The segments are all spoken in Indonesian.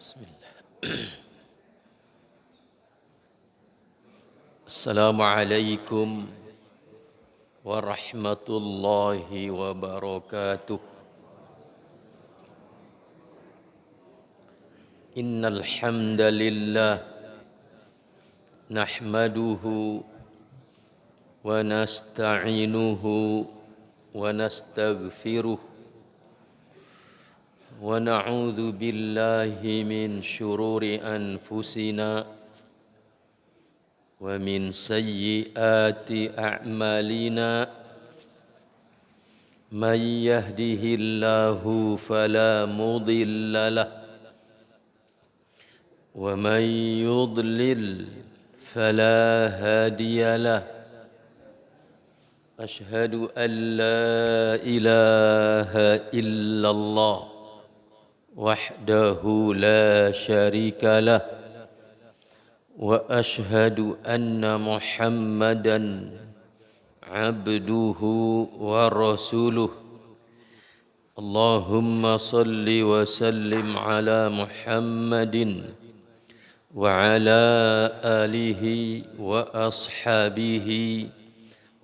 Bismillah. Assalamualaikum warahmatullahi wabarakatuh. Innal hamdalillah nahmaduhu wa nasta'inuhu wa nastaghfiruh wa na'udzu billahi min syururi anfusina wa min sayyiati a'malina may yahdihillahu fala mudilla lahu wa may yudlil fala hadiya lahu. Ashhadu an la ilaha illallah wahdahu la syarika lah wa ashhadu anna Muhammadan abduhu wa rasuluh. Allahumma salli wa sallim ala Muhammadin wa ala alihi wa ashabihi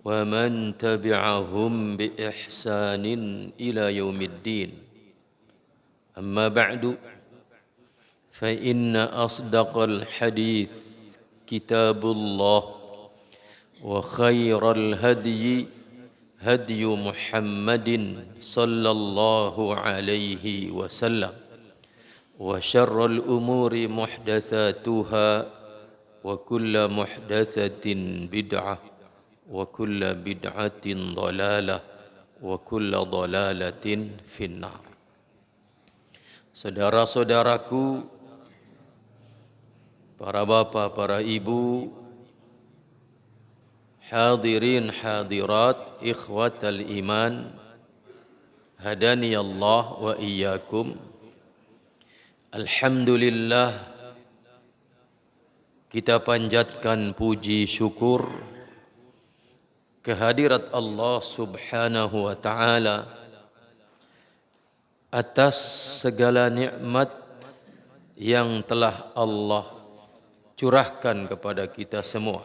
wa man tabi'ahum bi ihsanin ila yaumiddin. Amma ba'du, fa inna asdaqal hadith kitabullah wa khairal hadyi hadyu Muhammadin sallallahu alaihi wasallam wa syarral umuri muhdatsatuha wa kullu muhdatsatin bid'ah wa kullu bid'atin dhalalah wa kullu dhalalatin finnar. Saudara-saudaraku, para bapak, para ibu, hadirin hadirat, ikhwatal iman, hadani Allah wa iyyakum. Alhamdulillah, kita panjatkan puji syukur kehadirat Allah Subhanahu wa taala atas segala nikmat yang telah Allah curahkan kepada kita semua.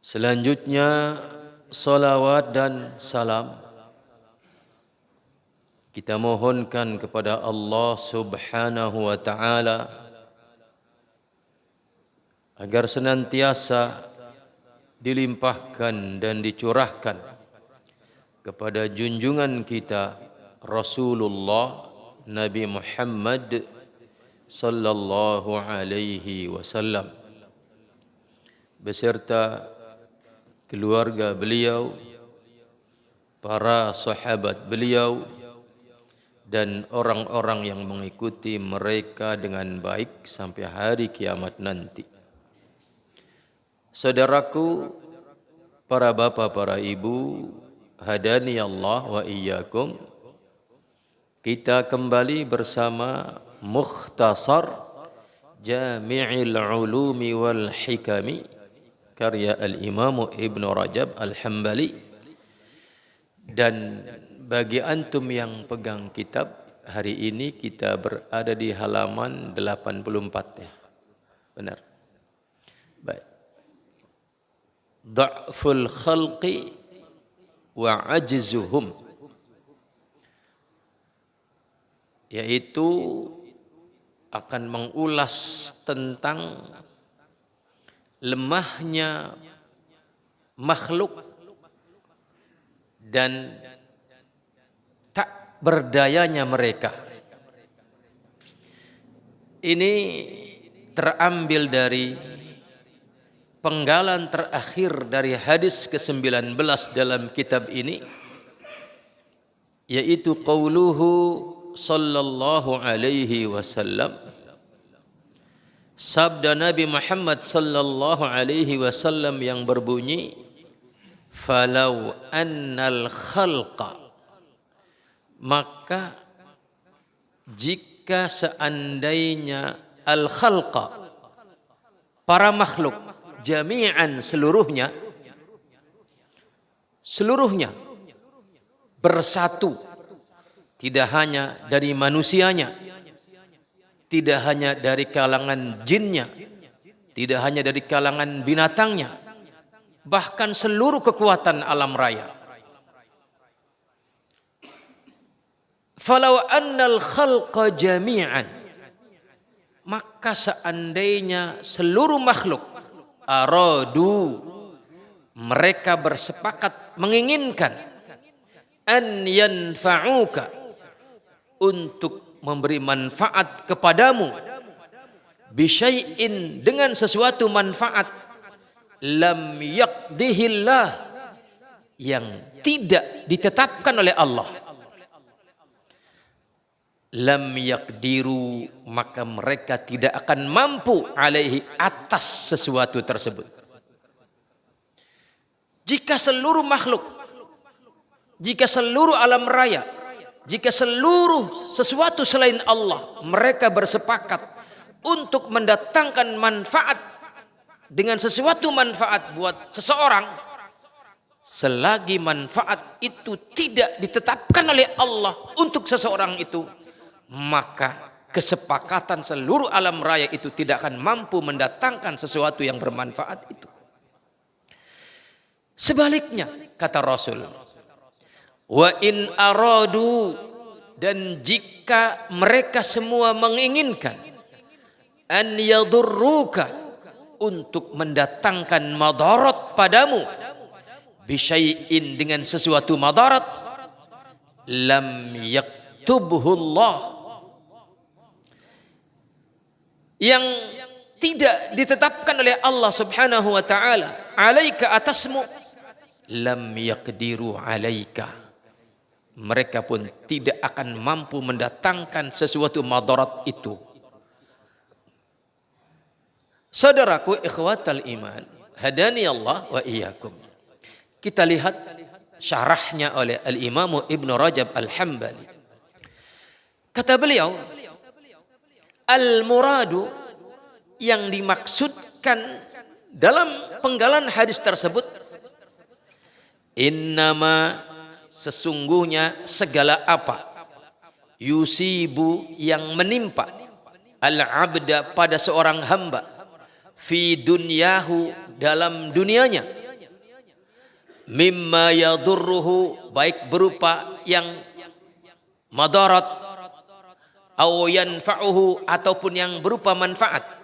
Selanjutnya, salawat dan salam kita mohonkan kepada Allah Subhanahu wa taala agar senantiasa dilimpahkan dan dicurahkan kepada junjungan kita Rasulullah Nabi Muhammad sallallahu alaihi wasallam beserta keluarga beliau, para sahabat beliau dan orang-orang yang mengikuti mereka dengan baik sampai hari kiamat nanti. Saudaraku, para bapak, para ibu, hadani Allah wa iyyakum. Kita kembali bersama Mukhtasar Jami'il Ulumi wal Hikami karya Al-Imam Ibn Rajab Al-Hambali. Dan bagi antum yang pegang kitab, hari ini kita berada di halaman 84 ya. Benar. Baik. Dha'ful khalqi wa ajzuhum, yaitu akan mengulas tentang lemahnya makhluk dan tak berdayanya mereka. Ini terambil dari penggalan terakhir dari hadis ke-19 dalam kitab ini, yaitu qauluhu sallallahu alaihi wasallam, sabda Nabi Muhammad sallallahu alaihi wasallam yang berbunyi, falau annal khalqa, maka jika seandainya al khalqa, para makhluk, jami'an seluruhnya bersatu, tidak hanya dari manusianya, tidak hanya dari kalangan jinnya, tidak hanya dari kalangan binatangnya, bahkan seluruh kekuatan alam raya. Falau annal khalqa jami'an, maka seandainya seluruh makhluk aradu, mereka bersepakat menginginkan an yanfa'uka, untuk memberi manfaat kepadamu, bisyai'in, dengan sesuatu manfaat, lam yaqdihillah, yang tidak ditetapkan oleh Allah. Lam yaqdiru, maka mereka tidak akan mampu alaihi, atas sesuatu tersebut. Jika seluruh makhluk, jika seluruh alam raya, jika seluruh sesuatu selain Allah mereka bersepakat untuk mendatangkan manfaat dengan sesuatu manfaat buat seseorang, selagi manfaat itu tidak ditetapkan oleh Allah untuk seseorang itu, maka kesepakatan seluruh alam raya itu tidak akan mampu mendatangkan sesuatu yang bermanfaat itu. Sebaliknya, kata Rasul, wa in aradu, dan jika mereka semua menginginkan an yadurruka, untuk mendatangkan madarat padamu, bisyai'in, dengan sesuatu madarat, lam yaktubhullah, yang tidak ditetapkan oleh Allah subhanahu wa ta'ala, alaika, atasmu, lam yaqdiru alaika, mereka pun tidak akan mampu mendatangkan sesuatu madarat itu. Saudaraku ikhwatal iman, hadani Allah wa iyyakum. Kita lihat syarahnya oleh Al-Imam Ibn Rajab Al-Hambali. Kata beliau, al-muradu, yang dimaksudkan dalam penggalan hadis tersebut, innama, sesungguhnya segala apa, yusibu, yang menimpa, al-abda, pada seorang hamba, fi dunyahu, dalam dunianya, mimma yadurruhu, baik berupa yang madarat, au yanfa'uhu, ataupun yang berupa manfaat.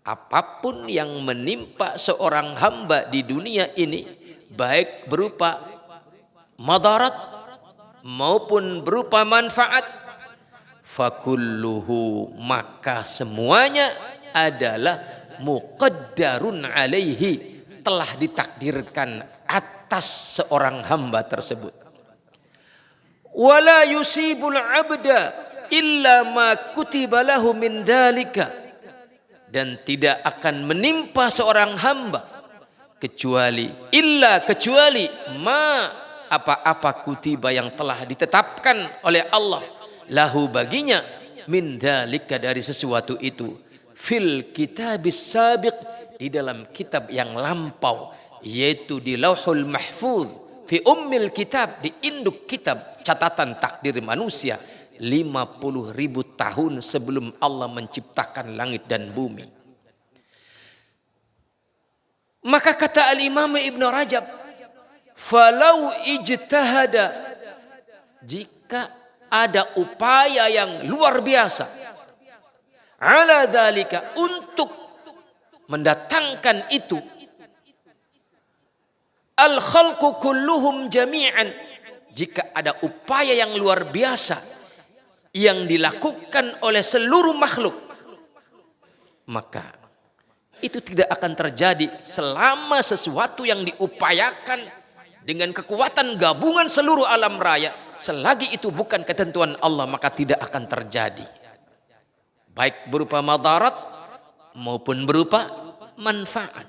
Apapun yang menimpa seorang hamba di dunia ini, baik berupa madarat maupun berupa manfaat, fakulluhu, maka semuanya adalah muqaddarun alaihi, telah ditakdirkan atas seorang hamba tersebut. Wala yusibul abda illa ma kutiba lahu min dalika, dan tidak akan menimpa seorang hamba kecuali ma, apa-apa, kutiba, yang telah ditetapkan oleh Allah, lahu, baginya, min dalika, dari sesuatu itu, fil kitabis sabiq, di dalam kitab yang lampau, yaitu di lauhul mahfuz, fi ummil kitab, di induk kitab catatan takdir manusia, 50.000 tahun sebelum Allah menciptakan langit dan bumi. Maka kata Al-Imam Ibn Rajab, falau ijtahada, jika ada upaya yang luar biasa, ala dzalika, untuk mendatangkan itu, al khalqu kulluhum jami'an, jika ada upaya yang luar biasa yang dilakukan oleh seluruh makhluk, maka itu tidak akan terjadi selama sesuatu yang diupayakan dengan kekuatan gabungan seluruh alam raya, selagi itu bukan ketentuan Allah, maka tidak akan terjadi, baik berupa madarat maupun berupa manfaat.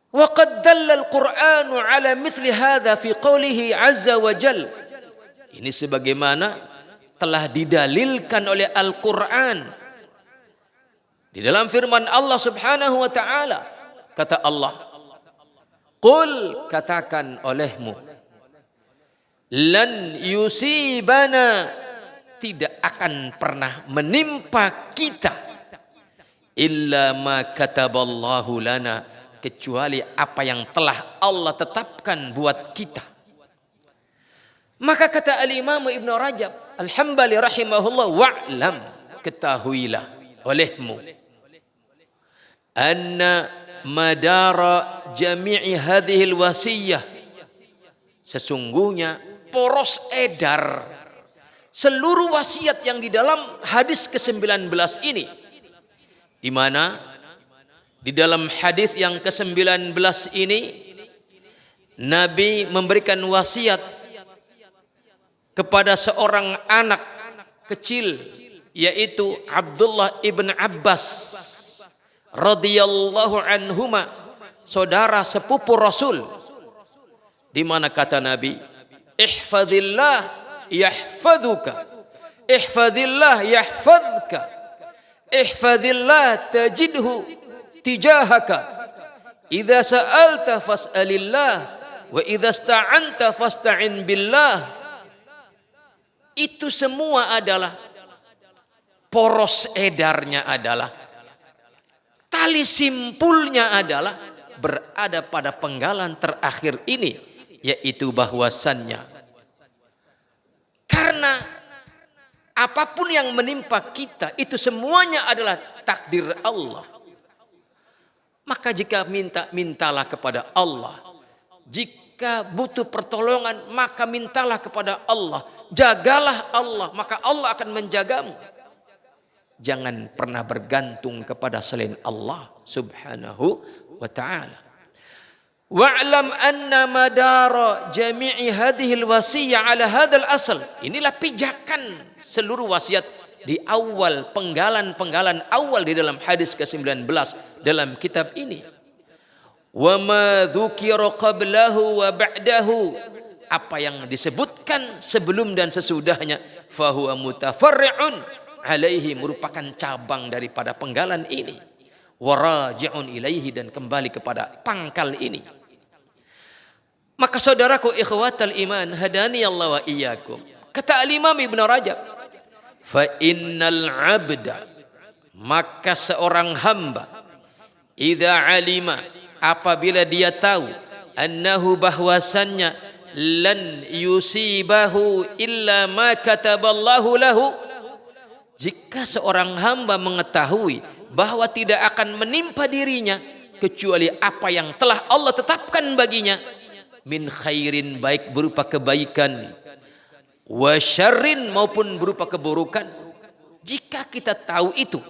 Wa qad dalla al-Qur'anu ala mithli hadza fi qoulihi 'azza wa jalla, ini sebagaimana telah didalilkan oleh Al-Quran di dalam firman Allah subhanahu wa ta'ala. Kata Allah, qul, katakan olehmu, lan yusibana, tidak akan pernah menimpa kita illa ma kataballahu lana, kecuali apa yang telah Allah tetapkan buat kita. Maka kata al-Imam Ibn Rajab Al-Hambali rahimahullah, wa'lam, ketahuilah olehmu, anna madara jami'i hadhil wasiyah, sesungguhnya poros edar seluruh wasiat yang di dalam hadis ke-19 ini, di mana di dalam hadis yang ke-19 ini Nabi memberikan wasiat kepada seorang anak kecil, yaitu Abdullah ibn Abbas radhiyallahu anhuma, saudara sepupu Rasul, di mana kata Nabi, ihfazillah yahfazuka, ihfazillah yahfazka, ihfazillah tajidhu tijahaka, idza sa'alta fas'alillah wa idza ista'anta fasta'in billah. Itu semua adalah poros edarnya, adalah tali simpulnya adalah berada pada penggalan terakhir ini, yaitu bahwasannya karena apapun yang menimpa kita itu semuanya adalah takdir Allah. Maka jika mintalah kepada Allah. Jika butuh pertolongan, maka mintalah kepada Allah. Jagalah Allah, maka Allah akan menjagamu. Jangan pernah bergantung kepada selain Allah subhanahu wa ta'ala. Wa'lam anna madara jami'i hadhil wasiyah ala hadzal asal. Inilah pijakan seluruh wasiat di awal, penggalan awal di dalam hadis ke-19 dalam kitab ini. Wa ma dzukira qablahu wa ba'dahu, apa yang disebutkan sebelum dan sesudahnya, fahuwa mutafarri'un alaihi, merupakan cabang daripada penggalan ini, waraji'un ilaihi, dan kembali kepada pangkal ini. Maka saudaraku ikhwatal iman, hadani Allah wa iyyakum, kata al-Imam Ibn Rajab, fa innal abda, maka seorang hamba, idza alima, apabila dia tahu, annahu, bahwasannya, lan yusibahu illa ma kataballahu lahu, jika seorang hamba mengetahui bahwa tidak akan menimpa dirinya kecuali apa yang telah Allah tetapkan baginya, min khairin, baik berupa kebaikan, wa syarrin, maupun berupa keburukan. Jika kita tahu itu,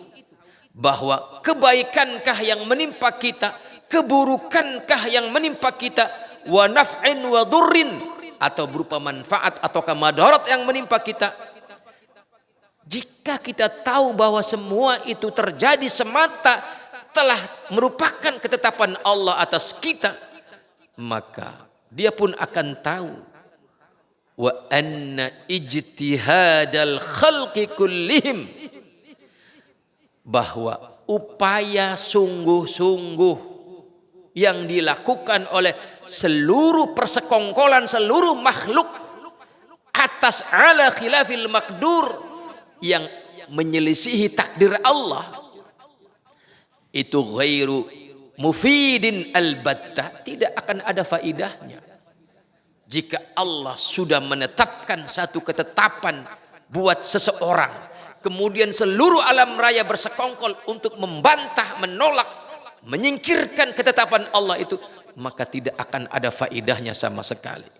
bahwa kebaikankah yang menimpa kita, keburukankah yang menimpa kita, wa naf'in wa durrin, atau berupa manfaat ataukah madarat yang menimpa kita, jika kita tahu bahwa semua itu terjadi semata telah merupakan ketetapan Allah atas kita, maka dia pun akan tahu wa anna ijtihadal khalqi kullihim, bahwa upaya sungguh-sungguh yang dilakukan oleh seluruh persekongkolan seluruh makhluk atas ala khilafil makdur, yang menyelisihi takdir Allah, itu ghairu mufidin albattah, tidak akan ada faidahnya. Jika Allah sudah menetapkan satu ketetapan buat seseorang, kemudian seluruh alam raya bersekongkol untuk membantah, menolak, menyingkirkan ketetapan Allah itu, maka tidak akan ada faidahnya sama sekali.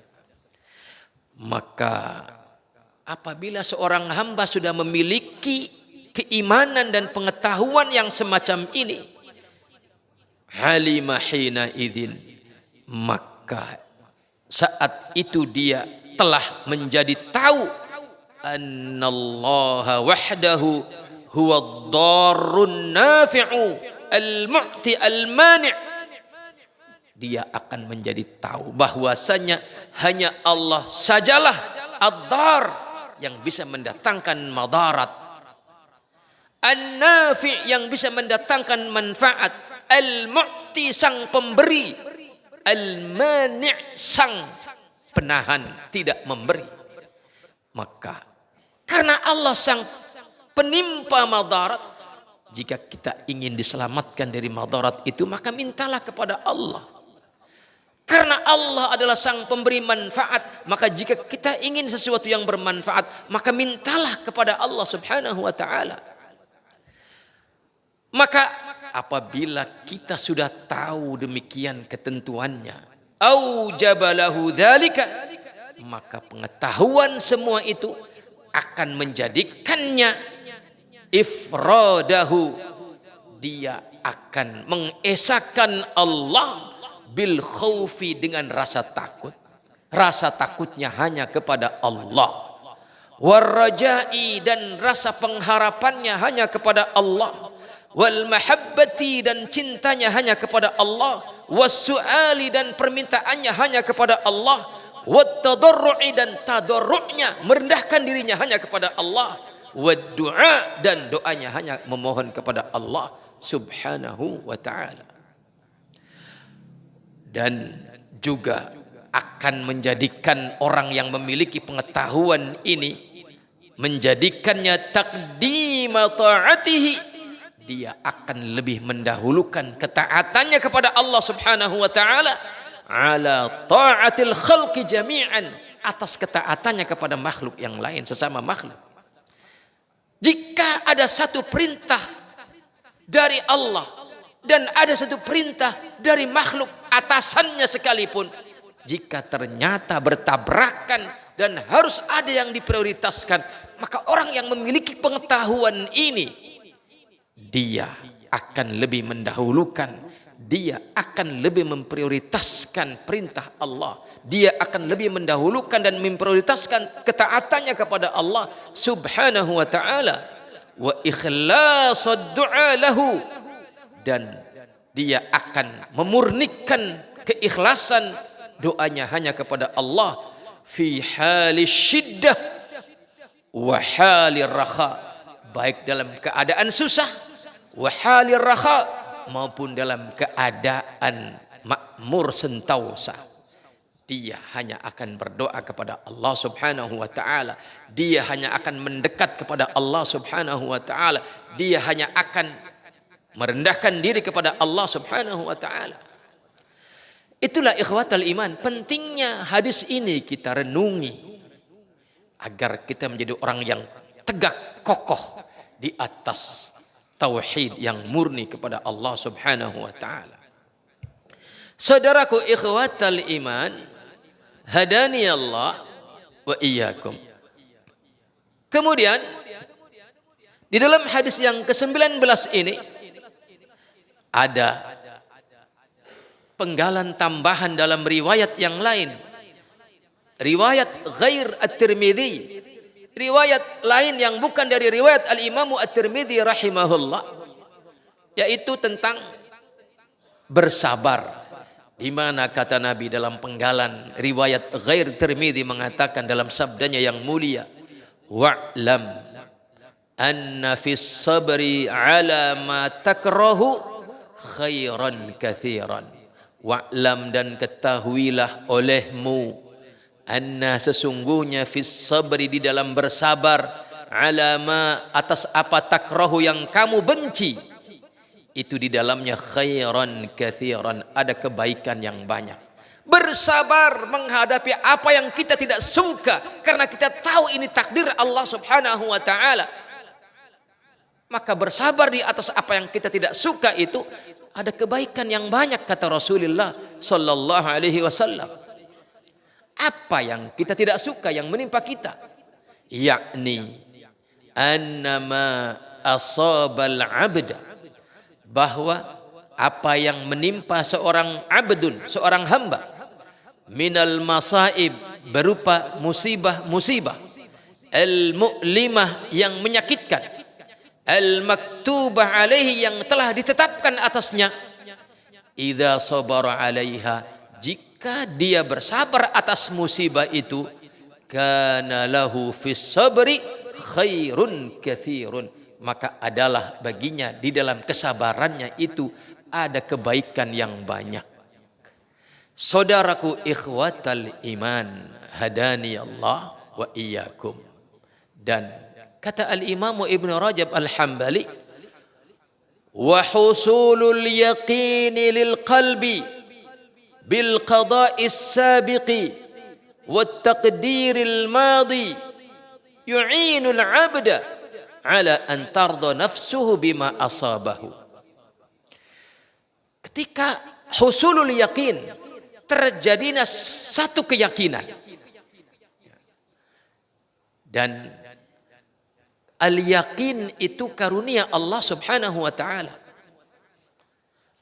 Maka apabila seorang hamba sudah memiliki keimanan dan pengetahuan yang semacam ini, halima hina idzin, maka saat itu dia telah menjadi tahu annallaha wahdahu huwa ad-darrun nafi'u al-mu'ti al-mani'. Dia akan menjadi tahu bahwasanya hanya Allah sajalah ad-dar, yang bisa mendatangkan madarat, an-nafi', yang bisa mendatangkan manfaat, al-mu'ti, sang pemberi, al-mani', sang penahan, tidak memberi. Maka Karena Allah sang penimpa madarat. Jika kita ingin diselamatkan dari madarat itu, maka mintalah kepada Allah. Karena Allah adalah sang pemberi manfaat, maka jika kita ingin sesuatu yang bermanfaat, maka mintalah kepada Allah Subhanahu wa taala. Maka apabila kita sudah tahu demikian ketentuannya, aujabalahu dzalika, maka pengetahuan semua itu akan menjadikannya ifradahu, dia akan mengesahkan Allah bil khaufi, dengan rasa takut. Rasa takutnya hanya kepada Allah. Warrajai, dan rasa pengharapannya hanya kepada Allah. Wal mahabbati, dan cintanya hanya kepada Allah. Wassuali, dan permintaannya hanya kepada Allah. Wattadarru'i, dan tadarru'nya, merendahkan dirinya hanya kepada Allah. Waddu'a, dan doanya hanya memohon kepada Allah Subhanahu wa ta'ala. Dan juga akan menjadikan orang yang memiliki pengetahuan ini, menjadikannya taqdima ta'atihi, dia akan lebih mendahulukan ketaatannya kepada Allah Subhanahu wa taala ala ta'atil khalqi jami'an, atas ketaatannya kepada makhluk yang lain, sesama makhluk. Jika ada satu perintah dari Allah dan ada satu perintah dari makhluk atasannya sekalipun, jika ternyata bertabrakan dan harus ada yang diprioritaskan, maka orang yang memiliki pengetahuan ini, dia akan lebih mendahulukan, dia akan lebih memprioritaskan perintah Allah, dia akan lebih mendahulukan dan memprioritaskan ketaatannya kepada Allah Subhanahu wa ta'ala. Wa ikhlasad du'a lahu, dan dia akan memurnikan keikhlasan doanya hanya kepada Allah fi halis syiddah wa halir raha, baik dalam keadaan susah, wa halir raha, maupun dalam keadaan makmur sentausa. Dia hanya akan berdoa kepada Allah Subhanahu wa ta'ala, dia hanya akan mendekat kepada Allah Subhanahu wa ta'ala, dia hanya akan merendahkan diri kepada Allah Subhanahu wa ta'ala. Itulah ikhwatal iman, pentingnya hadis ini kita renungi agar kita menjadi orang yang tegak kokoh di atas tauhid yang murni kepada Allah Subhanahu wa ta'ala. Saudaraku ikhwatal iman, hadani Allah wa iyyakum. Kemudian di dalam hadis yang ke-19 ini ada penggalan tambahan dalam riwayat yang lain, riwayat ghair at-Tirmidzi, riwayat lain yang bukan dari riwayat al-Imam at-Tirmidzi rahimahullah, yaitu tentang bersabar, di mana kata Nabi dalam penggalan riwayat ghair Tirmidzi mengatakan dalam sabdanya yang mulia, wa'lam anna fis sabri ala ma takrahu khairan kathiran. Wa'lam, dan ketahuilah olehmu, anna sesungguhnya fis sabri, di dalam bersabar, alama atas apa takrahu yang kamu benci, itu di dalamnya khairan kathiran, ada kebaikan yang banyak. Bersabar menghadapi apa yang kita tidak suka karena kita tahu ini takdir Allah Subhanahu wa ta'ala, maka bersabar di atas apa yang kita tidak suka itu ada kebaikan yang banyak, kata Rasulullah sallallahu alaihi wasallam. Apa yang kita tidak suka yang menimpa kita, yakni annama asabal abda, bahwa apa yang menimpa seorang abdun, seorang hamba, minal masaib, berupa musibah-musibah, al-mu'limah, yang menyakitkan, al-maktubah alaihi, yang telah ditetapkan atasnya, idza sabara alaiha, jika dia bersabar atas musibah itu, kana lahu fis sabri khairun katsirun, maka adalah baginya di dalam kesabarannya itu ada kebaikan yang banyak. Saudaraku ikhwatal iman, hadani Allah wa iyyakum. Dan Kata Al-Imam Ibn Rajab Al-Hambali, wa husulul yaqini lil qalbi bil qada'is sabiqi wat taqdiril madi yu'inul 'abda ala an tarda nafsuhu bima asabahu. Ketika husulul yakin, terjadinya satu keyakinan, dan al-yakin itu karunia Allah Subhanahu wa taala.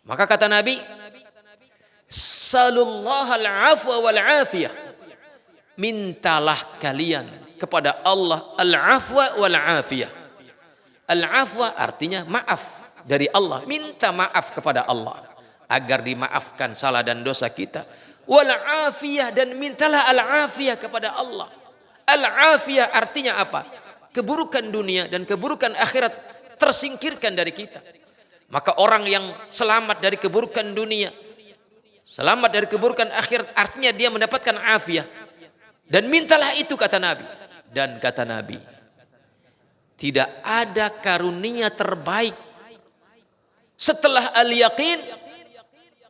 Maka kata Nabi, sallallahu al-afwa wal afiyah, mintalah kalian kepada Allah al-afwa wal afiyah. Al-afwa artinya maaf dari Allah, minta maaf kepada Allah agar dimaafkan salah dan dosa kita. Wal afiyah, dan mintalah al-afiyah kepada Allah. Al-afiyah artinya apa? Keburukan dunia dan keburukan akhirat tersingkirkan dari kita. Maka orang yang selamat dari keburukan dunia, selamat dari keburukan akhirat, artinya dia mendapatkan afiyah. Dan mintalah itu, kata Nabi. Dan kata Nabi, tidak ada karunia terbaik setelah al-yaqin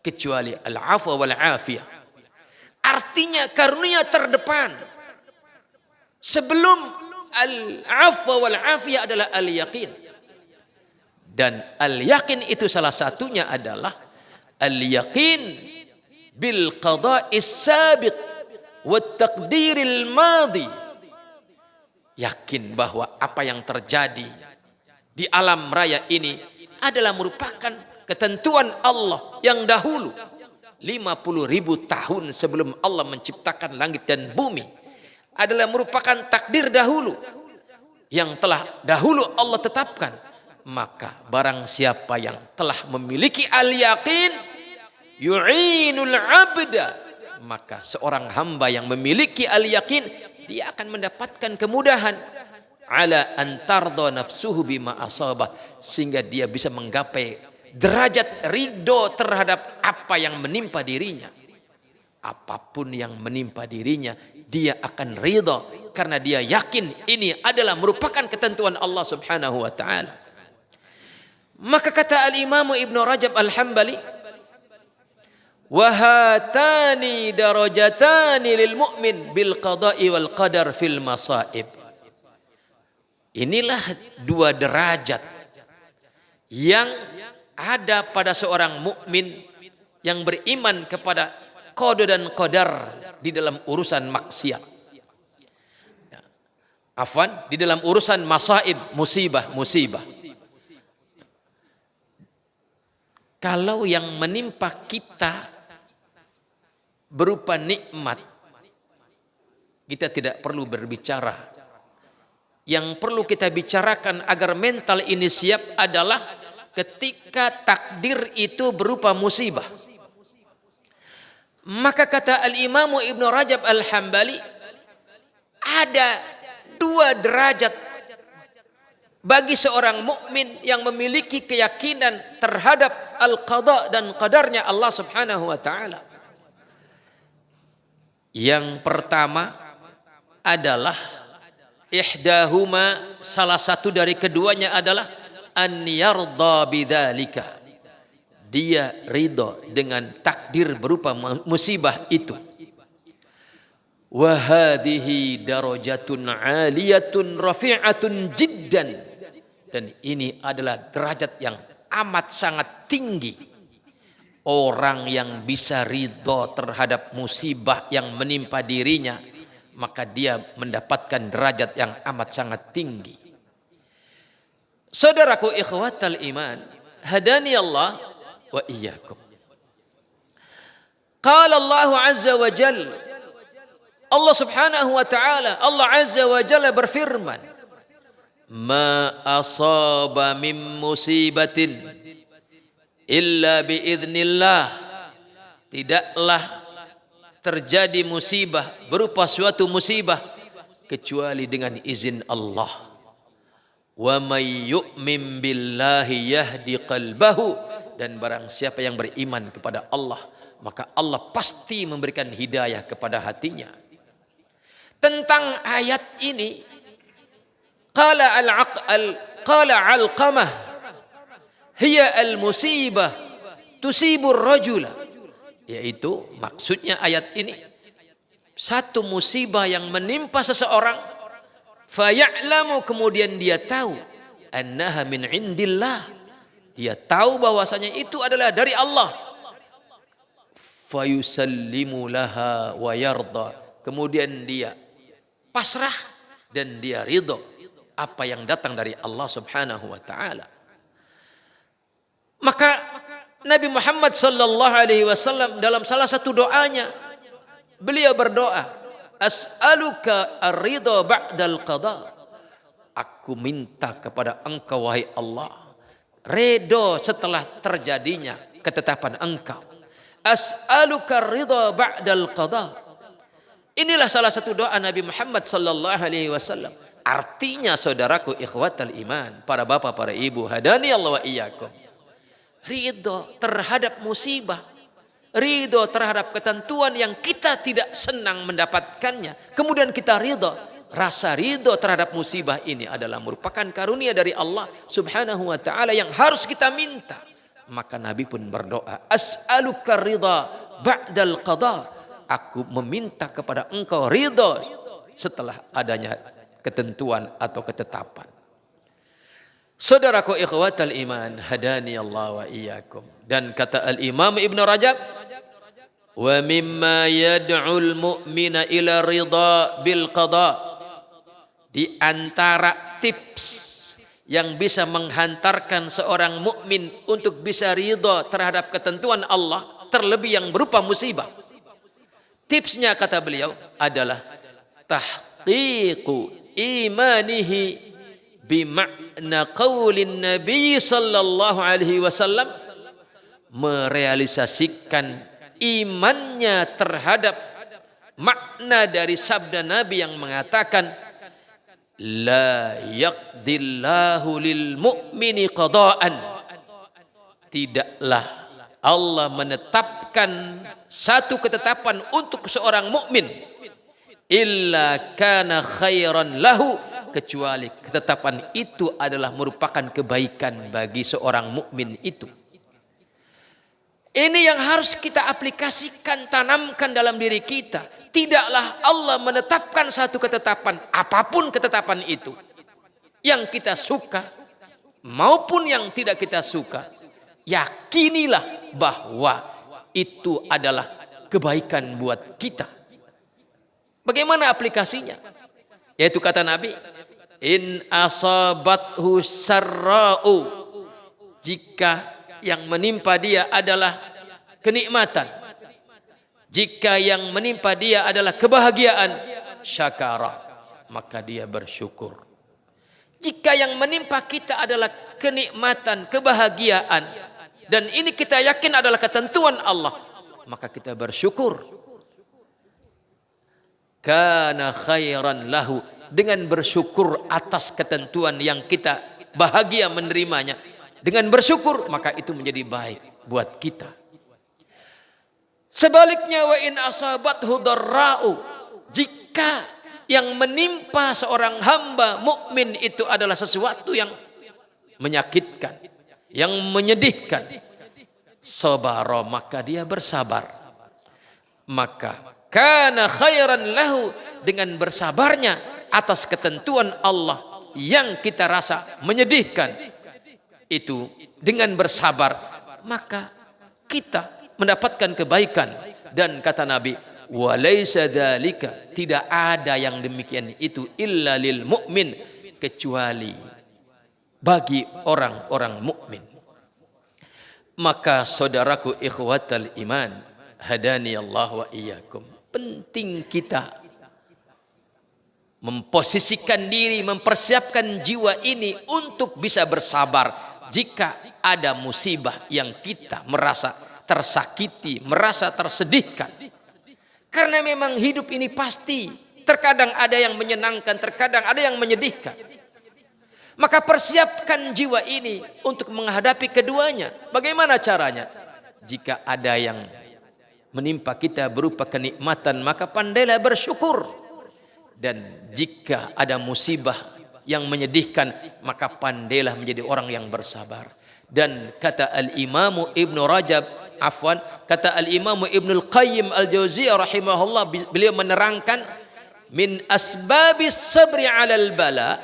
kecuali al-afwa wal afiyah. Artinya karunia terdepan sebelum al-afwa wal afiyah adalah al-yaqin. Dan al-yaqin itu salah satunya adalah al-yaqin bil qada'is sabiq wat taqdiril madi. Yakin bahwa apa yang terjadi di alam raya ini adalah merupakan ketentuan Allah yang dahulu, 50.000 tahun sebelum Allah menciptakan langit dan bumi, adalah merupakan takdir dahulu yang telah dahulu Allah tetapkan. Maka barang siapa yang telah memiliki al-yaqin yu'inul abda, maka seorang hamba yang memiliki al-yaqin, dia akan mendapatkan kemudahan ala antardo nafsuhu bima asabah, sehingga dia bisa menggapai derajat ridho terhadap apa yang menimpa dirinya. Apapun yang menimpa dirinya, dia akan ridho karena dia yakin ini adalah merupakan ketentuan Allah Subhanahu wa taala. Maka kata Al-Imam Ibn Rajab Al-Hambali, wa hatani darajatani lil mu'min bil qada'i wal qadar fil masaib. Inilah dua derajat yang ada pada seorang mukmin yang beriman kepada qada dan qadar di dalam urusan maksiat. Afwan, di dalam urusan masaib, musibah. Kalau yang menimpa kita berupa nikmat, kita tidak perlu berbicara. Yang perlu kita bicarakan agar mental ini siap adalah ketika takdir itu berupa musibah. Maka kata Al-Imam Ibn Rajab Al-Hambali, ada dua derajat bagi seorang mukmin yang memiliki keyakinan terhadap al-qada dan qadarnya Allah Subhanahu wa taala. Yang pertama adalah ihdahuma, salah satu dari keduanya adalah an yarda bidzalika. Dia ridho dengan takdir berupa musibah itu. Wa hadhihi darajatun 'aliyatun rafi'atun jiddan. Dan ini adalah derajat yang amat sangat tinggi. Orang yang bisa ridho terhadap musibah yang menimpa dirinya, maka dia mendapatkan derajat yang amat sangat tinggi. Saudaraku ikhwatal iman, hadani Allah wa iyyakum. Qala Allah azza wa jalla, Allah Subhanahu wa taala, Allah azza wa jalla berfirman, ma asaba min musibatin illa biiznillah. Tidaklah terjadi musibah berupa suatu musibah kecuali dengan izin Allah. Wa may yu'min billahi yahdi qalbahu, dan barang siapa yang beriman kepada Allah, maka Allah pasti memberikan hidayah kepada hatinya. Tentang ayat ini Qala qala Alqamah, hiya al-musibah tusibur rajula. Yaitu maksudnya ayat ini, satu musibah yang menimpa seseorang, faya'lamu, kemudian dia tahu, annaha min indillah, dia tahu bahwasanya itu adalah dari Allah, fayusallimu laha wa yarda, kemudian dia pasrah dan dia ridho apa yang datang dari Allah Subhanahu wa taala. Maka Nabi Muhammad sallallahu alaihi wasallam dalam salah satu doanya, beliau berdoa, as'aluka ar-ridha ba'dal qada. Aku minta kepada Engkau wahai Allah, ridha setelah terjadinya ketetapan Engkau. As'aluka ar-ridha ba'dal qada. Inilah salah satu doa Nabi Muhammad sallallahu alaihi wasallam. Artinya saudaraku ikhwatal iman, para bapak, para ibu, hadani Allah wa iyyakum, ridho terhadap musibah, ridho terhadap ketentuan yang kita tidak senang mendapatkannya, kemudian kita ridho. Rasa ridho terhadap musibah ini adalah merupakan karunia dari Allah Subhanahu wa taala yang harus kita minta. Maka Nabi pun berdoa, as'aluka ridha ba'dal qada. Aku meminta kepada Engkau ridho setelah adanya ketentuan atau ketetapan. Saudaraku ikhwatal iman, hadani Allah wa iyyakum. Dan kata Al-Imam Ibn Rajab, wa mimma yad'ul mu'mina ila ridha bil qada, di antara tips yang bisa menghantarkan seorang mukmin untuk bisa ridha terhadap ketentuan Allah, terlebih yang berupa musibah. Tipsnya kata beliau adalah tahqiqu imanihi bima'na qaulin Nabi sallallahu alaihi wasallam, merealisasikan imannya terhadap makna dari sabda Nabi yang mengatakan, la yaqdillahu lil mu'mini qada'an, tidaklah Allah menetapkan satu ketetapan untuk seorang mukmin illa kana khairan lahu, kecuali ketetapan itu adalah merupakan kebaikan bagi seorang mukmin itu. Ini yang harus kita aplikasikan, tanamkan dalam diri kita. Tidaklah Allah menetapkan satu ketetapan, apapun ketetapan itu, yang kita suka maupun yang tidak kita suka, yakinilah bahwa itu adalah kebaikan buat kita. Bagaimana aplikasinya? Yaitu kata Nabi, in asabathu sarra'u, jika yang menimpa dia adalah kenikmatan, jika yang menimpa dia adalah kebahagiaan, syakara, maka dia bersyukur. Jika yang menimpa kita adalah kenikmatan, kebahagiaan, dan ini kita yakin adalah ketentuan Allah, maka kita bersyukur. Kana khairan lahu, dengan bersyukur atas ketentuan yang kita bahagia menerimanya, dengan bersyukur maka itu menjadi baik buat kita. Sebaliknya, wa in asabathu darra'u, jika yang menimpa seorang hamba mukmin itu adalah sesuatu yang menyakitkan, yang menyedihkan, sabara, maka dia bersabar. Maka kana khairan lahu, dengan bersabarnya atas ketentuan Allah yang kita rasa menyedihkan itu, dengan bersabar maka kita mendapatkan kebaikan. Dan kata Nabi, walaysa dzalika, tidak ada yang demikian itu, illa lil mu'min, kecuali bagi orang-orang mukmin. Maka saudaraku ikhwatal iman, hadani Allah wa iyyakum, penting kita memposisikan diri, mempersiapkan jiwa ini untuk bisa bersabar jika ada musibah yang kita merasa tersakiti, merasa tersedihkan. Karena memang hidup ini pasti, terkadang ada yang menyenangkan, terkadang ada yang menyedihkan. Maka persiapkan jiwa ini untuk menghadapi keduanya. Bagaimana caranya? Jika ada yang menimpa kita berupa kenikmatan, maka pandailah bersyukur. Dan jika ada musibah yang menyedihkan, maka pandailah menjadi orang yang bersabar. Dan kata Al-Imamu Ibnu Rajab, kata Al-Imamu Ibnul Qayyim Al-Jauziyah rahimahullah, beliau menerangkan min asbabis sabri 'alal bala,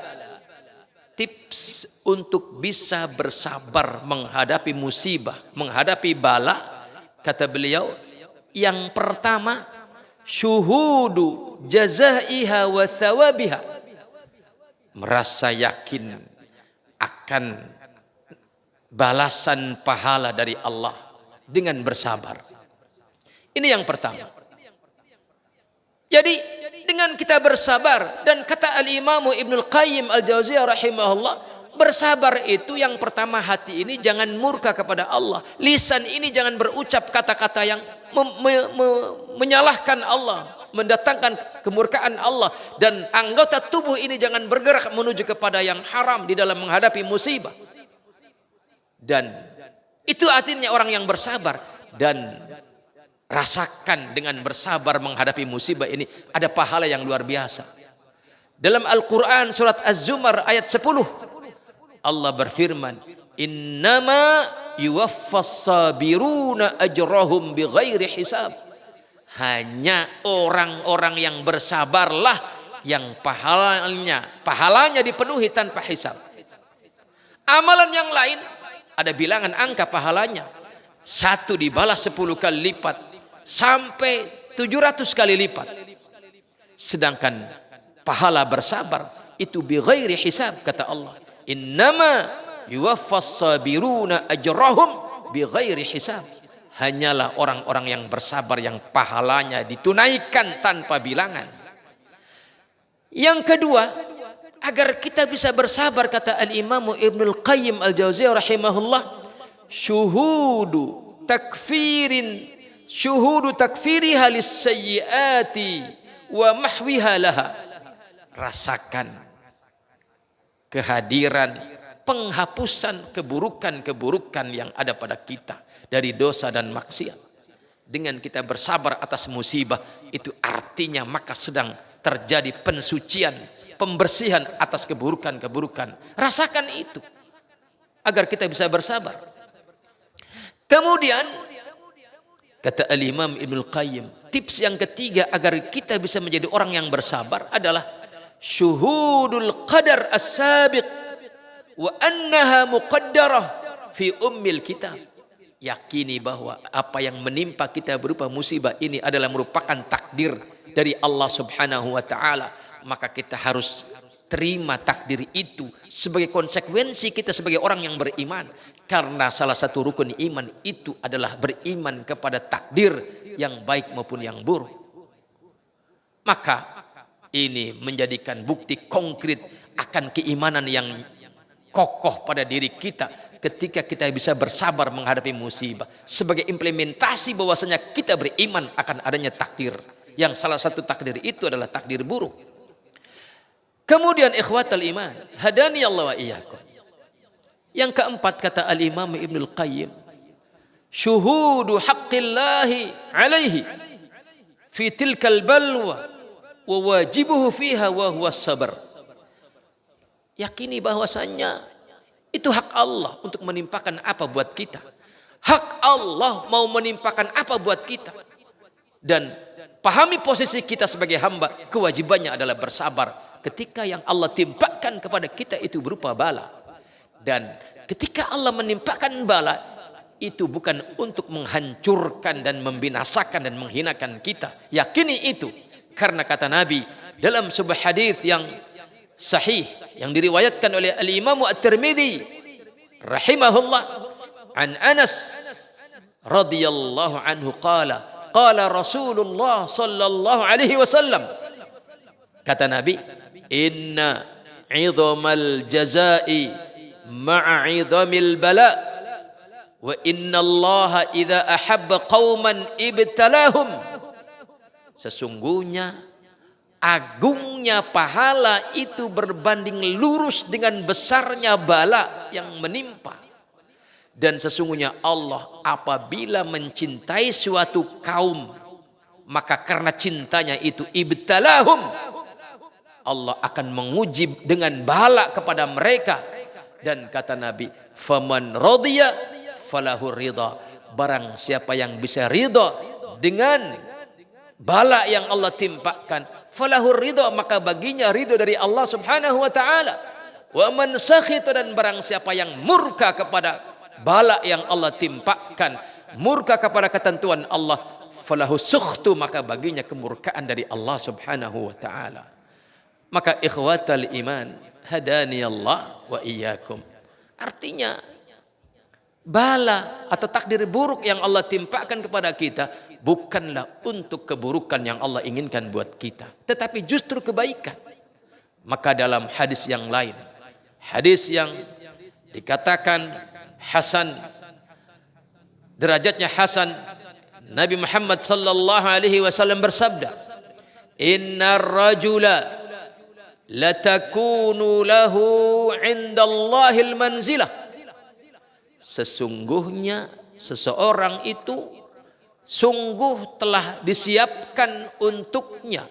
tips untuk bisa bersabar menghadapi musibah, menghadapi bala, kata beliau, yang pertama syuhudu jazaiha wa thawabiha, merasa yakin akan balasan pahala dari Allah dengan bersabar. Ini yang pertama. Jadi dengan kita bersabar, dan kata Al-Imamu Ibnul Qayyim Al-Jauziyah rahimahullah, bersabar itu yang pertama, hati ini jangan murka kepada Allah, lisan ini jangan berucap kata-kata yang menyalahkan Allah, mendatangkan kemurkaan Allah, dan anggota tubuh ini jangan bergerak menuju kepada yang haram di dalam menghadapi musibah. Dan itu artinya orang yang bersabar. Dan rasakan dengan bersabar menghadapi musibah ini ada pahala yang luar biasa. Dalam Al-Quran surat Az-Zumar ayat 10, Allah berfirman, innama yuwaffas sabiruna ajrahum bighairi hisab. Hanya orang-orang yang bersabarlah yang pahalanya dipenuhi tanpa hisab. Amalan yang lain ada bilangan angka pahalanya. 1 dibalas 10 kali lipat sampai 700 kali lipat. Sedangkan pahala bersabar itu bighairi hisab, kata Allah. Innama yuwaffas sabiruna ajrahum bighairi hisab. Hanyalah orang-orang yang bersabar yang pahalanya ditunaikan tanpa bilangan. Yang kedua, agar kita bisa bersabar, kata Al-Imamu Ibnul Qayyim Al-Jauziyah rahimahullah, syuhudu takfiriha lis-sayyiati wa mahwiha laha. Rasakan kehadiran penghapusan keburukan-keburukan yang ada pada kita dari dosa dan maksiat. Dengan kita bersabar atas musibah, itu artinya maka sedang terjadi pensucian, pembersihan atas keburukan-keburukan. Rasakan itu agar kita bisa bersabar. Kemudian kata Al-Imam Ibnul Qayyim, tips yang ketiga agar kita bisa menjadi orang yang bersabar adalah syuhudul qadar as-sabiq wa annaha muqaddarah fi ummil kitab. Yakini bahwa apa yang menimpa kita berupa musibah ini adalah merupakan takdir dari Allah Subhanahu wa taala. Maka kita harus terima takdir itu sebagai konsekuensi kita sebagai orang yang beriman. Karena salah satu rukun iman itu adalah beriman kepada takdir yang baik maupun yang buruk. Maka ini menjadikan bukti konkret akan keimanan yang kokoh pada diri kita ketika kita bisa bersabar menghadapi musibah, sebagai implementasi bahwasanya kita beriman akan adanya takdir, yang salah satu takdir itu adalah takdir buruk. Kemudian ikhwatal iman, hadani Allah wa iyyakum. Yang keempat kata Al-Imam Ibnul Qayyim, syuhudu haqqillahi alaihi fi tilkal balwa wa wajibuhu fiha wa huwa sabar. Yakini bahwasannya itu hak Allah untuk menimpakan apa buat kita. Hak Allah mau menimpakan apa buat kita. Dan pahami posisi kita sebagai hamba, kewajibannya adalah bersabar ketika yang Allah timpakan kepada kita itu berupa bala. Dan ketika Allah menimpakan bala, itu bukan untuk menghancurkan dan membinasakan dan menghinakan kita. Yakini itu. Karena kata Nabi dalam sebuah hadis yang sahih yang diriwayatkan oleh Al-Imam At-Tirmidzi rahimahullah, an Anas radhiyallahu anhu qala Rasulullah sallallahu alaihi wasallam, kata Nabi, inna 'idhamal jazaa'i ma'a 'idhamil bala wa inna Allah idza ahabba qauman ibtalahum. Sesungguhnya agungnya pahala itu berbanding lurus dengan besarnya bala yang menimpa. Dan sesungguhnya Allah apabila mencintai suatu kaum, maka karena cintanya itu ibtalahum, Allah akan menguji dengan bala kepada mereka. Dan kata Nabi, faman radiya falahu ridha, barang siapa yang bisa ridha dengan bala yang Allah timpakan, falahu ridha, maka baginya ridha dari Allah Subhanahu wa taala. Wa man sakhita, dan barang siapa yang murka kepada bala yang Allah timpakan, murka kepada ketentuan Allah, falahu sukhtu, maka baginya kemurkaan dari Allah Subhanahu wa taala. Maka ikhwatal iman, hadani Allah wa iyyakum. Artinya bala atau takdir buruk yang Allah timpakan kepada kita bukanlah untuk keburukan yang Allah inginkan buat kita, tetapi justru kebaikan. Maka dalam hadis yang lain, hadis yang dikatakan hasan, derajatnya hasan, Nabi Muhammad sallallahu alaihi wasallam bersabda, innar rajula latakunu lahu indallahil manzilah, sesungguhnya seseorang itu sungguh telah disiapkan untuknya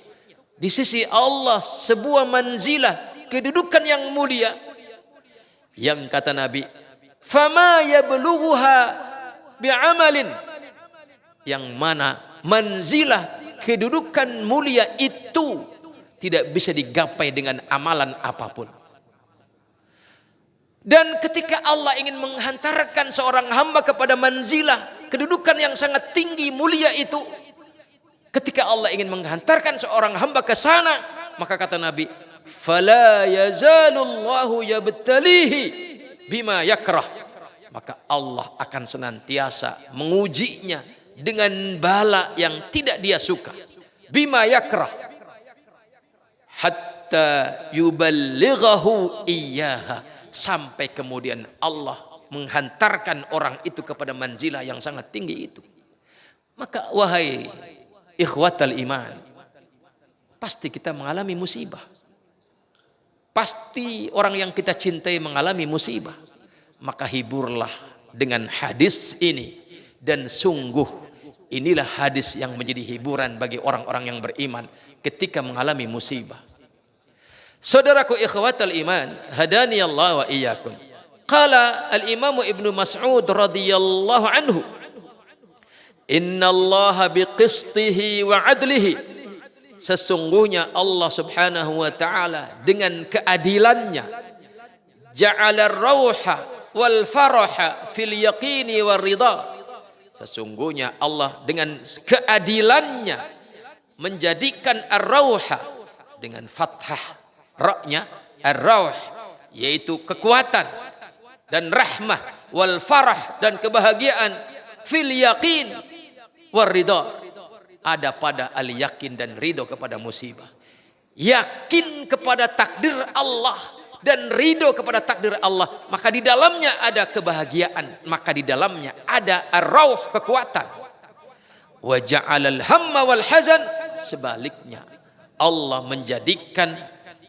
di sisi Allah sebuah manzilah, kedudukan yang mulia, yang kata Nabi, fama yablughuha bi'amalin, yang mana manzilah kedudukan mulia itu tidak bisa digapai dengan amalan apapun. Dan ketika Allah ingin menghantarkan seorang hamba kepada manzilah, kedudukan yang sangat tinggi mulia itu, ketika Allah ingin menghantarkan seorang hamba ke sana, maka kata Nabi, fala yazalullahu yabtalihi bima yakrah, maka Allah akan senantiasa mengujinya dengan bala yang tidak dia suka, bima yakrah, hatta yuballighahu iyyaha, sampai kemudian Allah menghantarkan orang itu kepada manzilah yang sangat tinggi itu. Maka wahai ikhwatal iman, pasti kita mengalami musibah, pasti orang yang kita cintai mengalami musibah. Maka hiburlah dengan hadis ini, dan sungguh inilah hadis yang menjadi hiburan bagi orang-orang yang beriman ketika mengalami musibah. Saudaraku ikhwatal iman, hadani Allah wa iyyakum. Qala al-Imam Ibnu Mas'ud radhiyallahu anhu, inna Allah biqistihi wa adlihi, sesungguhnya Allah Subhanahu wa taala dengan keadilannya, ja'ala ar-rauha wal faraha fil yaqini war ridha, sesungguhnya Allah dengan keadilannya menjadikan ar-rauha dengan fathah ra-nya, ar-rauh yaitu kekuatan dan rahmah, wal farah dan kebahagiaan, fil yaqin war ridha, ada pada al yakin dan ridho kepada musibah. Yakin kepada takdir Allah dan ridho kepada takdir Allah, maka di dalamnya ada kebahagiaan, maka di dalamnya ada ar-rauh, kekuatan. Wa ja'alal hamma wal hazan, sebaliknya Allah menjadikan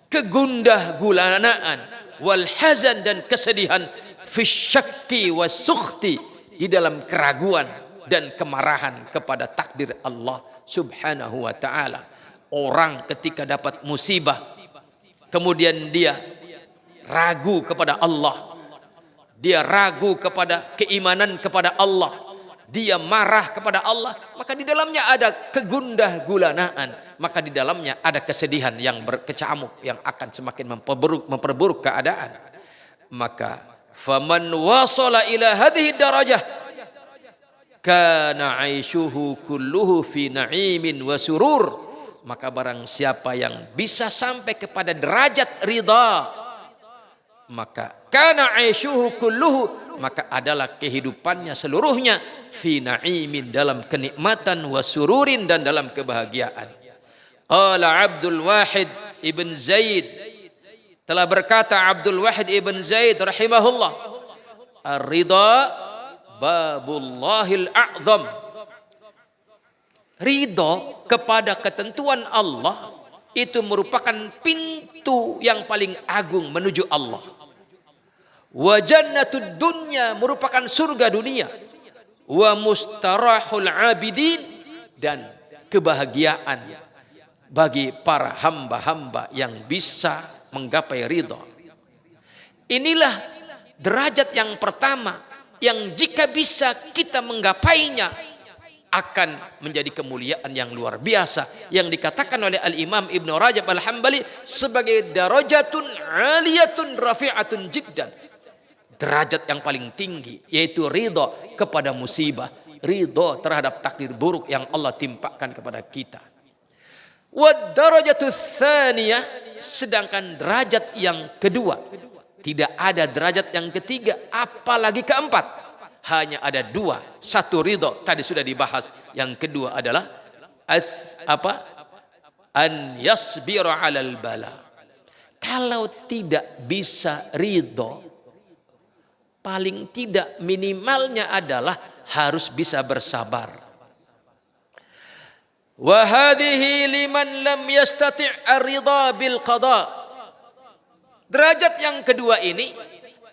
kegundah gulanaan, wal hazan dan kesedihan, fisyakki wasukhti, di dalam keraguan dan kemarahan kepada takdir Allah Subhanahu wa taala. Orang ketika dapat musibah kemudian dia ragu kepada Allah, dia ragu kepada keimanan kepada Allah, dia marah kepada Allah, maka di dalamnya ada kegundah gulanaan, maka di dalamnya ada kesedihan yang berkecamuk yang akan semakin memperburuk keadaan. Maka faman wasala ila hadhihi darajah kana 'aishuhu kulluhu fi na'imin wa surur, maka barang siapa yang bisa sampai kepada derajat ridha, maka kana 'aishuhu kulluhu, maka adalah kehidupannya seluruhnya fi na'imin, dalam kenikmatan, wa sururin dan dalam kebahagiaan. Qala Abdul Wahid ibn Zaid, telah berkata Abdul Wahid ibn Zaid rahimahullah, ar-ridha babullahil a'zam, ridho kepada ketentuan Allah itu merupakan pintu yang paling agung menuju Allah. Wa jannatud dunya, merupakan surga dunia. Wa mustarahul abidin, dan kebahagiaan bagi para hamba-hamba yang bisa menggapai ridha. Inilah derajat yang pertama yang jika bisa kita menggapainya akan menjadi kemuliaan yang luar biasa yang dikatakan oleh Al-Imam Ibnu Rajab Al-Hambali sebagai darajatun aliyatun rafi'atun jiddan, derajat yang paling tinggi, yaitu ridha kepada musibah, ridha terhadap takdir buruk yang Allah timpakan kepada kita. Wa darajatu tsaniyah, sedangkan derajat yang kedua, tidak ada derajat yang ketiga apalagi keempat. Hanya ada dua, satu ridha tadi sudah dibahas, yang kedua adalah an yasbiru 'alal bala. Kalau tidak bisa ridha, paling tidak minimalnya adalah harus bisa bersabar. Wa hadhihi liman lam yastati' ar-ridha bil qada. Derajat yang kedua ini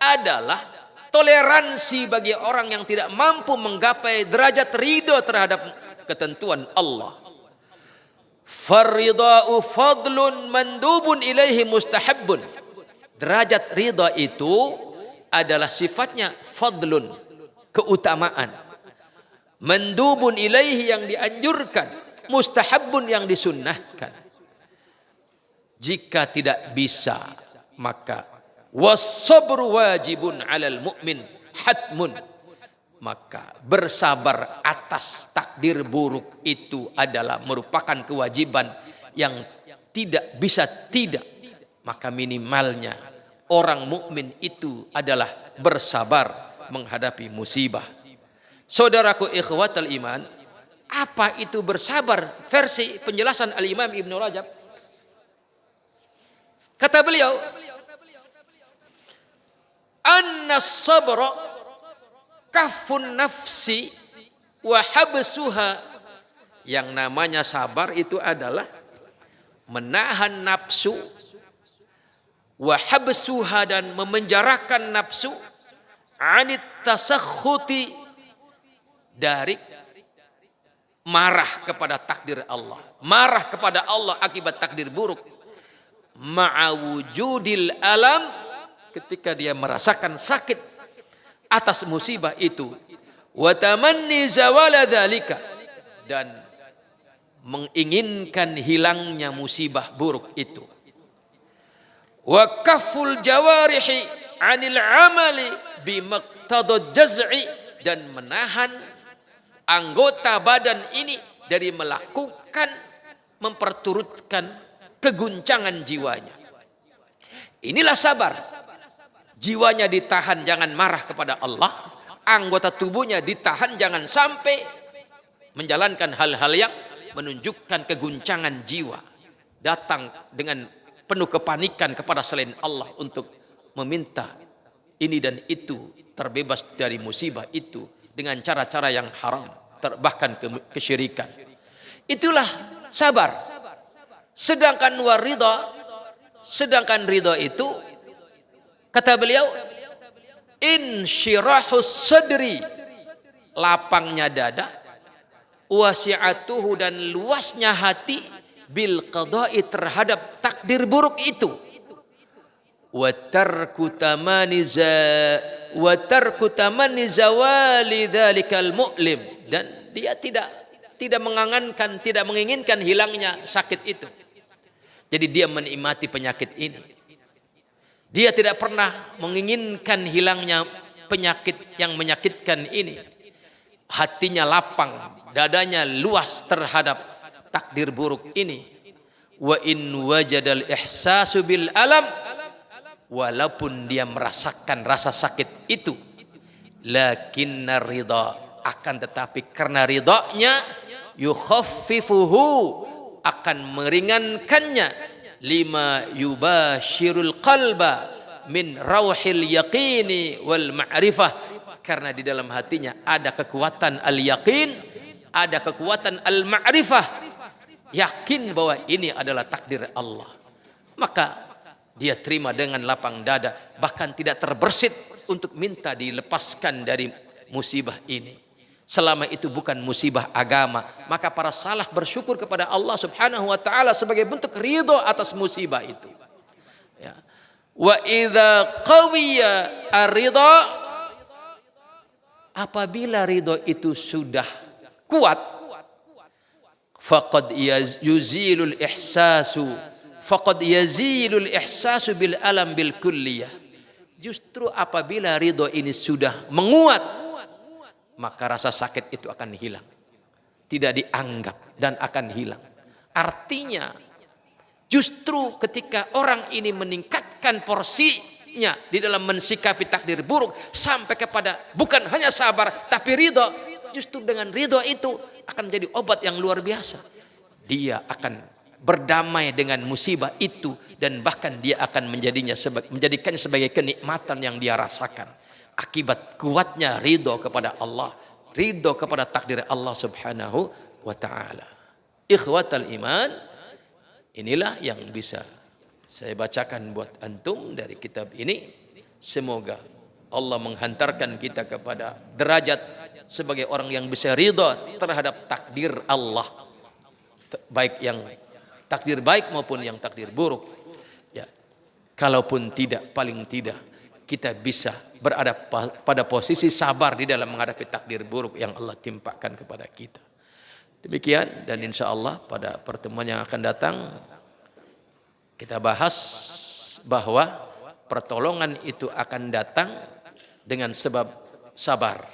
adalah toleransi bagi orang yang tidak mampu menggapai derajat ridha terhadap ketentuan Allah. Faridha'u fadlun mandubun ilaihi mustahabbun. Derajat ridha itu adalah sifatnya fadlun, keutamaan. Mandubun ilaihi, yang dianjurkan, mustahabbun, yang disunnahkan. Jika tidak bisa, maka was-sabru wajibun 'alal mu'min hatmun. Maka bersabar atas takdir buruk itu adalah merupakan kewajiban yang tidak bisa tidak. Maka minimalnya orang mukmin itu adalah bersabar menghadapi musibah. Saudaraku ikhwatal iman, apa itu bersabar versi penjelasan Al-Imam Ibnu Rajab? Kata beliau, anna sabra kafun nafsi wa habsuha. Yang namanya sabar itu adalah menahan nafsu, wa habsuha, dan memenjarakan nafsu, anit tasakhuti, dari marah kepada takdir Allah, marah kepada Allah akibat takdir buruk, ma'awujudil alam, ketika dia merasakan sakit atas musibah itu, wa tamanni zawala dzalika, dan menginginkan hilangnya musibah buruk itu, wa kafful jawarihi 'anil 'amali bimaqtadad jaz'i, dan menahan anggota badan ini dari melakukan, memperturutkan keguncangan jiwanya. Inilah sabar. Jiwanya ditahan jangan marah kepada Allah, anggota tubuhnya ditahan jangan sampai menjalankan hal-hal yang menunjukkan keguncangan jiwa, datang dengan penuh kepanikan kepada selain Allah untuk meminta ini dan itu, terbebas dari musibah itu dengan cara-cara yang haram, bahkan kesyirikan. Itulah sabar. Sedangkan ridha itu, kata beliau, insyirahus sadri, lapangnya dada, wasi'atuhu, dan luasnya hati, bil qada'i, terhadap takdir buruk itu, wa tarku tamani zawali dzalikal mu'lim, dan dia tidak mengangankan, tidak menginginkan hilangnya sakit itu. Jadi dia menikmati penyakit ini. Dia tidak pernah menginginkan hilangnya penyakit yang menyakitkan ini. Hatinya lapang, dadanya luas terhadap takdir buruk ini. Wa in wajadal ihsasu bil alam, walaupun dia merasakan rasa sakit itu, lakinna ridha, akan tetapi karena ridhanya, yukhaffifuhu, akan meringankannya, lima yubashirul qalba min rauhil yaqini wal ma'rifah, karena di dalam hatinya ada kekuatan al-yaqin, ada kekuatan al-ma'rifah, yakin bahwa ini adalah takdir Allah. Maka dia terima dengan lapang dada, bahkan tidak terbersit untuk minta dilepaskan dari musibah ini. Selama itu bukan musibah agama, maka para salaf bersyukur kepada Allah Subhanahu wa taala sebagai bentuk ridho atas musibah itu. Ya. Wa idza qawiya ar-ridha, apabila ridho itu sudah kuat, faqad yuzilul ihsasu bil alam bil kulliyah. Justru apabila ridho ini sudah menguat, maka rasa sakit itu akan hilang, tidak dianggap dan akan hilang. Artinya justru ketika orang ini meningkatkan porsinya di dalam mensikapi takdir buruk sampai kepada bukan hanya sabar tapi ridho, justru dengan ridho itu akan menjadi obat yang luar biasa. Dia akan berdamai dengan musibah itu dan bahkan dia akan menjadikannya sebagai kenikmatan yang dia rasakan akibat kuatnya ridho kepada Allah, ridho kepada takdir Allah Subhanahu wa taala. Ikhwatal iman, inilah yang bisa saya bacakan buat antum dari kitab ini. Semoga Allah menghantarkan kita kepada derajat sebagai orang yang bisa ridho terhadap takdir Allah, baik yang takdir baik maupun yang takdir buruk. Ya, kalaupun tidak, paling tidak kita bisa berada pada posisi sabar di dalam menghadapi takdir buruk yang Allah timpakan kepada kita. Demikian, dan insya Allah pada pertemuan yang akan datang kita bahas bahwa pertolongan itu akan datang dengan sebab sabar,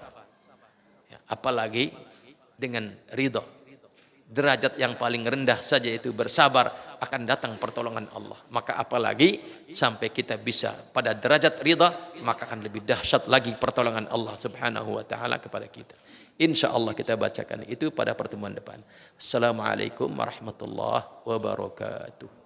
ya, apalagi dengan ridho. Derajat yang paling rendah saja itu bersabar, akan datang pertolongan Allah. Maka apalagi sampai kita bisa pada derajat ridha, maka akan lebih dahsyat lagi pertolongan Allah Subhanahu wa taala kepada kita. Insya Allah kita bacakan itu pada pertemuan depan. Assalamualaikum warahmatullahi wabarakatuh.